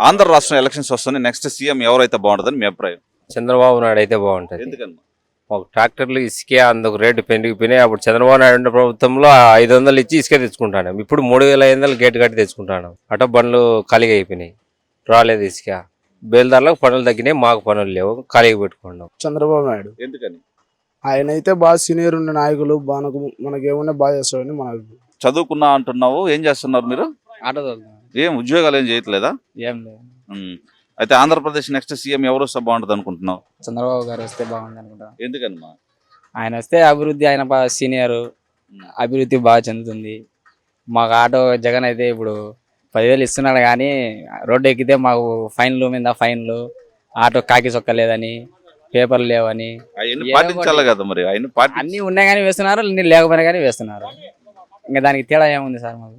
ఆంధ్ర రాష్ట్రం ఎలక్షన్స్ వస్తుంది, next CM ఎవరైతే బాగుంటుందని మీ అభిప్రాయం? చంద్రబాబు నాయుడు అయితే బాగుంటుంది. ఎందుకని? ఒక ట్రాక్టర్లు ఇసుకే అందుకు రేటు పెరిగిపోయినాయి. అప్పుడు చంద్రబాబు నాయుడు ఉన్న ప్రభుత్వంలో 500 ఇచ్చి ఇసుకే తెచ్చుకుంటాను. ఇప్పుడు 3500 గేటు కట్టి తెచ్చుకుంటాను. అటో బండ్లు ఖాళీగా అయిపోయినాయి, రాలేదు ఇసుక. బేల్దార్లకు పనులు తగ్గినాయి, మాకు పనులు లేవు, ఖాళీగా పెట్టుకున్నాం. చంద్రబాబు నాయుడు ఎందుకని? ఆయన అయితే బాగా సీనియర్ ఉన్న నాయకులు, మనకేమన్నా బాగా చేస్తాడని మనకు. చదువుకున్నా అంటున్నావు, ఏం చేస్తున్నారు మీరు? ఆటో ఏం ఉద్యోగాలు ఏం చేయట్లేదా? ఏం లేదు. అయితే ఆంధ్రప్రదేశ్ నెక్స్ట్ సీఎం ఎవరు వస్తే బాగుంటుంది అనుకుంటున్నావు? చంద్రబాబు గారు వస్తే బాగుంది అనుకుంటా. ఎందుకని? ఆయన వస్తే అభివృద్ధి, ఆయన సీనియర్, అభివృద్ధి బాగా చెందుతుంది. మాకు ఆటో జగన్ అయితే ఇప్పుడు 10,000 ఇస్తున్నాడు, కానీ రోడ్డు ఎక్కితే మాకు ఫైన్లు మీద ఫైన్లు, ఆటో కాకి చొక్కలేదని, పేపర్లు లేవని, పాటించాలి కదా మరి. అన్నీ ఉన్నాయి కానీ వేస్తున్నారు, అన్ని లేకపోయినా కానీ వేస్తున్నారు. ఇంకా దానికి తేడా ఏముంది సార్? మాకు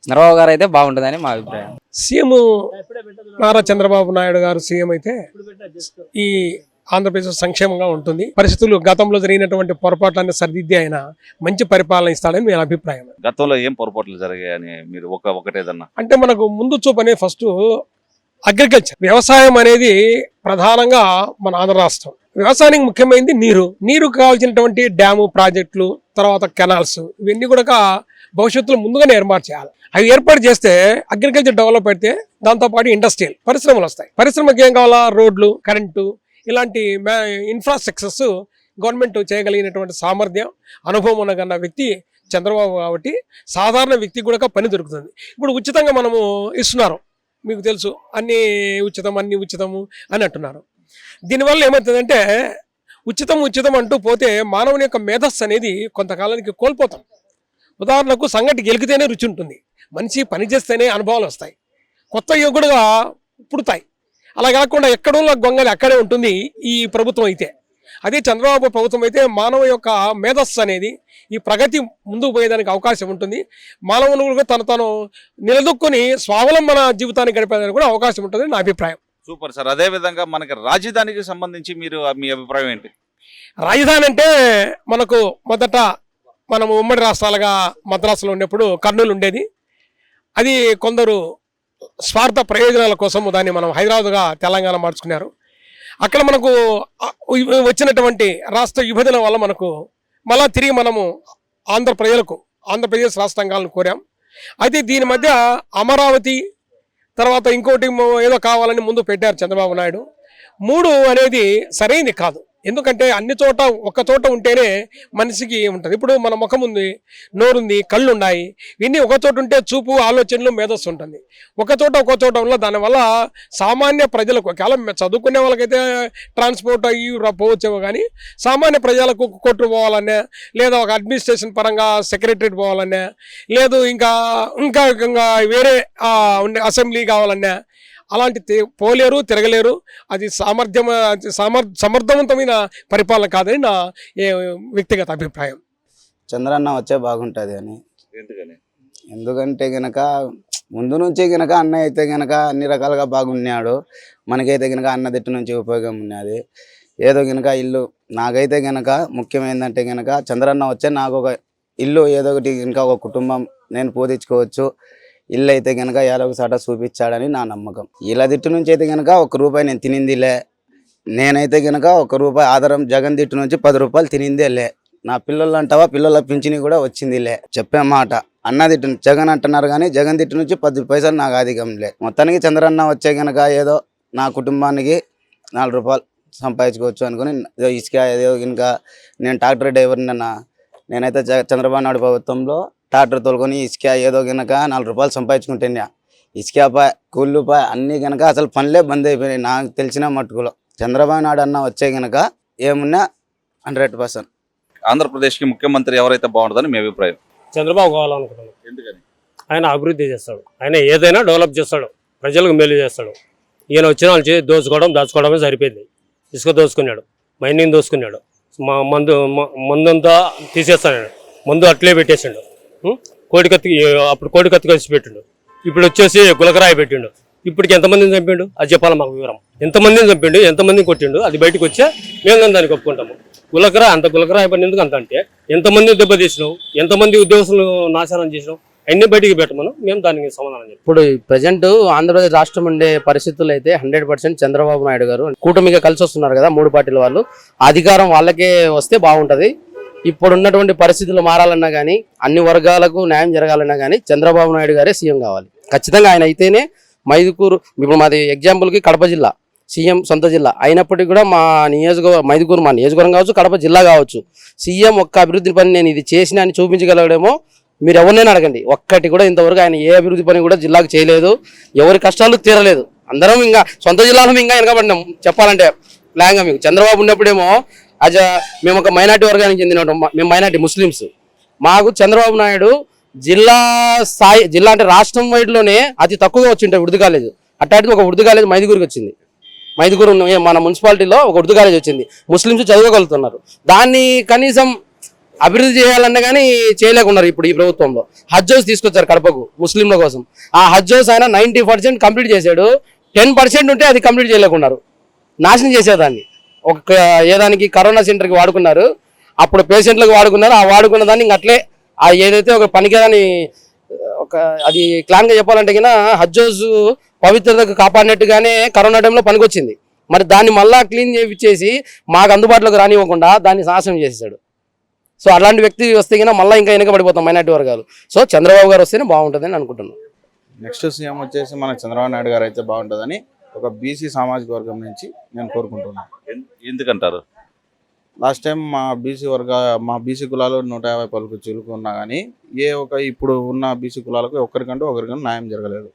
చంద్రబాబు గారు అయితే బాగుంటుందని మా అభిప్రాయం. సీఎం నారా చంద్రబాబు నాయుడు గారు సీఎం అయితే ఈ ఆంధ్రప్రదేశ్ సంక్షేమంగా ఉంటుంది. పరిస్థితులు గతంలో జరిగినటువంటి పొరపాట్లన్నీ సరిదిద్ది ఆయన మంచి పరిపాలన ఇస్తాడని మీ అభిప్రాయం. గతంలో ఏం పొరపాట్లు జరిగాయని మీరు ఒకటేదన్నా అంటే మనకు ముందు చూపు అనేది ఫస్ట్ అగ్రికల్చర్, వ్యవసాయం అనేది ప్రధానంగా మన ఆంధ్ర రాష్ట్రం. వ్యవసాయానికి ముఖ్యమైనది నీరు కావాల్సినటువంటి డ్యాము ప్రాజెక్టులు, తర్వాత కెనాల్స్, ఇవన్నీ కూడా భవిష్యత్తులో ముందుగానే ఏర్పాటు చేయాలి. అవి ఏర్పాటు చేస్తే అగ్రికల్చర్ డెవలప్ అయితే దాంతోపాటు ఇండస్ట్రియల్ పరిశ్రమలు వస్తాయి. పరిశ్రమకి ఏం కావాలా? రోడ్లు, కరెంటు, ఇలాంటి ఇన్ఫ్రాస్ట్రక్చర్స్ గవర్నమెంట్ చేయగలిగినటువంటి సామర్థ్యం, అనుభవం ఉన్నగన్న వ్యక్తి చంద్రబాబు కాబట్టి సాధారణ వ్యక్తికి కూడా పని దొరుకుతుంది. ఇప్పుడు ఉచితంగా మనము ఇస్తున్నారు, మీకు తెలుసు, అన్ని ఉచితము అని అంటున్నారు. దీనివల్ల ఏమవుతుందంటే ఉచితం అంటూ పోతే మానవుని యొక్క మేధస్సు అనేది కొంతకాలానికి కోల్పోతాం. ఉదాహరణకు సంగటి గెలికితేనే రుచి ఉంటుంది, మనిషి పని చేస్తేనే అనుభవాలు వస్తాయి, కొత్త యువకుడుగా పుడతాయి. అలా కాకుండా ఎక్కడో గొంగలి అక్కడే ఉంటుంది ఈ ప్రభుత్వం అయితే. అదే చంద్రబాబు ప్రభుత్వం అయితే మానవ యొక్క మేధస్సు అనేది, ఈ ప్రగతి ముందుకు పోయేదానికి అవకాశం ఉంటుంది. మానవులు తను నిలదొక్కుని స్వావలంబన జీవితాన్ని గడిపేదానికి కూడా అవకాశం ఉంటుంది నా అభిప్రాయం. Super sir. అదే విధంగా మనకి రాజధానికి సంబంధించి మీ అభిప్రాయం ఏంటి? రాజధాని అంటే మనకు మొదట మనము ఉమ్మడి రాష్ట్రాలుగా మద్రాసులో ఉన్నప్పుడు కర్నూలు ఉండేది. అది కొందరు స్వార్థ ప్రయోజనాల కోసం దాన్ని మనం హైదరాబాద్గా తెలంగాణ మార్చుకున్నారు. అక్కడ మనకు వచ్చినటువంటి రాష్ట్ర విభజన వల్ల మనకు మళ్ళా తిరిగి మనము ఆంధ్రప్రదేశ్ రాష్ట్రాంగాలను కోరాం. అయితే దీని మధ్య అమరావతి, తర్వాత ఇంకోటి ఏదో కావాలని ముందు పెట్టారు చంద్రబాబు నాయుడు. 3 అనేది సరైనది కాదు. ఎందుకంటే అన్ని చోట ఒక చోట ఉంటేనే మనిషికి ఉంటుంది. ఇప్పుడు మన ముఖం ఉంది, నోరుంది, కళ్ళు ఉన్నాయి, ఇవన్నీ ఒక చోట ఉంటే చూపు, ఆలోచనలు, మేధస్సు ఉంటుంది. ఒక చోట వల్ల దానివల్ల సామాన్య ప్రజలకు, కేవలం చదువుకునే వాళ్ళకైతే ట్రాన్స్పోర్ట్ అయ్యి పోవచ్చేమో, కానీ సామాన్య ప్రజలకు కోర్టు పోవాలన్నా, లేదా ఒక అడ్మినిస్ట్రేషన్ పరంగా సెక్రటరేట్ పోవాలన్నా, లేదు ఇంకా వేరే అసెంబ్లీ కావాలన్నా అలాంటి పోలేరు, తిరగలేరు. అది సమర్థవంతమైన పరిపాలన కాదని నా వ్యక్తిగత అభిప్రాయం. చంద్రన్న వచ్చే బాగుంటుంది అని. ఎందుకంటే గనక ముందు నుంచి గనక అన్న అయితే గనక అన్ని రకాలుగా బాగున్నాడు. మనకైతే గనక అన్న దిట్టు నుంచి ఉపయోగం ఉన్నది. ఏదో గనక ఇల్లు నాకైతే గనక ముఖ్యం ఏంటంటే గనక చంద్రన్న వచ్చే నాకు ఒక ఇల్లు, ఏదో ఒకటి గనక ఒక కుటుంబం నేను పోదించుకోవచ్చు. ఇల్లు అయితే కనుక ఏదొక సాట చూపించాడని నా నమ్మకం. ఇలా దిట్టు నుంచి అయితే కనుక ₹1 నేను తినిందిలే. నేనైతే కనుక ₹1 ఆధారం జగన్ దిట్టు నుంచి ₹10 తినిందే లే. నా పిల్లలు అంటావా, పిల్లల పింఛని కూడా వచ్చిందిలే. చెప్పే మాట అన్న దిట్టు జగన్ అంటున్నారు, కానీ జగన్ దిట్టు నుంచి 10 పైసలు నాకు అధికంలే. మొత్తానికి చంద్రన్న వచ్చే కనుక ఏదో నా కుటుంబానికి ₹4 సంపాదించుకోవచ్చు అనుకుని ఇసుక ఏదో కనుక. నేను ట్రాక్టర్ డ్రైవర్ని అన్న. నేనైతే చంద్రబాబు నాయుడు ప్రభుత్వంలో ట్రాక్టర్ తోలుకొని ఇసుక ఏదో కనుక ₹4 సంపాదించుకుంటున్నా. ఇసుకపై కూలిపై అన్నీ కనుక అసలు పనులే బంద్ అయిపోయినాయి నాకు తెలిసిన మట్టుకులో. చంద్రబాబు నాయుడు అన్న వచ్చే కనుక ఏమున్నా 100%. ఆంధ్రప్రదేశ్కి ముఖ్యమంత్రి ఎవరైతే బాగుంటుందని మీ అభిప్రాయం? చంద్రబాబు కావాలనుకుంటున్నాను. ఎందుకని? ఆయన అభివృద్ధి చేస్తాడు, ఆయన ఏదైనా డెవలప్ చేస్తాడు, ప్రజలకు మేలు చేస్తాడు. ఈయన వచ్చిన వాళ్ళు దాచుకోవడమే సరిపోయింది. ఇసుక దోసుకున్నాడు, మైనింగ్ దోసుకున్నాడు, మందంతా తీసేస్తాడు, మందు అట్లే పెట్టేసాడు. అప్పుడు కోడికత్తి కలిసి పెట్టిండు, ఇప్పుడు వచ్చేసి గులకరాయి పెట్టిండు. ఇప్పటికి ఎంతమందిని చంపిండు అది చెప్పాలి మాకు వివరం. ఎంతమందిని చంపిండు, ఎంతమందిని కొట్టిండు అది బయటకు వచ్చే మేము కానీ దానికి ఒప్పుకుంటాము. గులకరాయి పడినందుకు అంత అంటే ఎంతమంది దెబ్బతీసినావు, ఎంతమంది ఉద్యోగస్తులు నాశనం చేసినావు, అన్ని బయటికి పెట్టమను, మేము దానికి సమాధానం చెప్తాం. ఇప్పుడు ప్రజెంట్ ఆంధ్రప్రదేశ్ రాష్ట్రం ఉండే పరిస్థితులు అయితే 100% చంద్రబాబు నాయుడు గారు కూటమిగా కలిసి వస్తున్నారు కదా 3 పార్టీల వాళ్ళు, అధికారం వాళ్ళకే వస్తే బాగుంటది. ఇప్పుడు ఉన్నటువంటి పరిస్థితులు మారాలన్నా కానీ, అన్ని వర్గాలకు న్యాయం జరగాలన్నా కానీ చంద్రబాబు నాయుడు గారే సీఎం కావాలి ఖచ్చితంగా. ఆయన అయితేనే మైదుకూరు, ఇప్పుడు మాది ఎగ్జాంపుల్కి కడప జిల్లా సీఎం సొంత జిల్లా అయినప్పటికీ కూడా మా మైదుకూరు మా నియోజకవర్గం కావచ్చు, కడప జిల్లా కావచ్చు, సీఎం ఒక్క అభివృద్ధి పని నేను ఇది చేసిన అని చూపించగలగడేమో. మీరు ఎవరినైనా అడగండి, ఒక్కటి కూడా ఇంతవరకు ఆయన ఏ అభివృద్ధి పని కూడా జిల్లాకు చేయలేదు. ఎవరి కష్టాలు తీరలేదు. అందరం ఇంకా సొంత జిల్లాలో ఇంకా వెనకబడినాం చెప్పాలంటే. ప్లాన్గా మీకు చంద్రబాబు ఉన్నప్పుడేమో మేము ఒక మైనార్టీ వర్గానికి చెందిన మేము మైనార్టీ ముస్లిమ్స్. మాకు చంద్రబాబు నాయుడు జిల్లా అంటే రాష్ట్రం వైడ్లోనే అతి తక్కువగా వచ్చింటాయి ఉర్దూ కాలేజ్. అట్లాంటిది ఒక ఉర్దూ కాలేజ్ మైదుగురికి వచ్చింది. మైదుగురు మన మున్సిపాలిటీలో ఒక ఉర్దూ కాలేజ్ వచ్చింది. ముస్లిమ్స్ చదవగలుగుతున్నారు. దాన్ని కనీసం అభివృద్ధి చేయాలన్నా కానీ చేయలేకున్నారు. ఇప్పుడు ఈ ప్రభుత్వంలో హజ్ హౌస్ తీసుకొచ్చారు కడపకు ముస్లింల కోసం. ఆ హజ్ హౌస్ ఆయన 90% కంప్లీట్ చేశాడు. 10% ఉంటే అది కంప్లీట్ చేయలేకున్నారు. నాశనం చేసేదాన్ని ఒక ఏదానికి కరోనా సెంటర్కి వాడుకున్నారు. అప్పుడు పేషెంట్లకు వాడుకున్నారు. ఆ వాడుకున్న దాన్ని ఇంక అట్లే ఏదైతే ఒక పనికిరాని ఒక అది క్లాన్గా చెప్పాలంటే కన్నా హజ్ హౌస్ పవిత్రతకు కాపాడినట్టుగానే కరోనా టైంలో పనికొచ్చింది. మరి దాన్ని మళ్ళా క్లీన్ చేయించేసి మాకు అందుబాటులోకి రానివ్వకుండా దాన్ని నాశనం చేసేసాడు. సో అలాంటి వ్యక్తి వస్తే కన్నా మళ్ళీ ఇంకా వెనకబడిపోతాం మైనార్టీ వర్గాలు. సో చంద్రబాబు గారు వస్తేనే బాగుంటుందని అనుకుంటున్నాను. నెక్స్ట్ సీఎం వచ్చేసి మన చంద్రబాబు నాయుడు గారు అయితే బాగుంటుందని ఒక బీసీ సామాజిక వర్గం నుంచి నేను కోరుకుంటున్నాను. ఎందుకంటారు? లాస్ట్ టైం మా బీసీ కులాలు 150 పలుకు చిలుకున్నా కానీ ఇప్పుడు ఉన్న బీసీ కులాలకు ఒకరికంటూ న్యాయం జరగలేదు.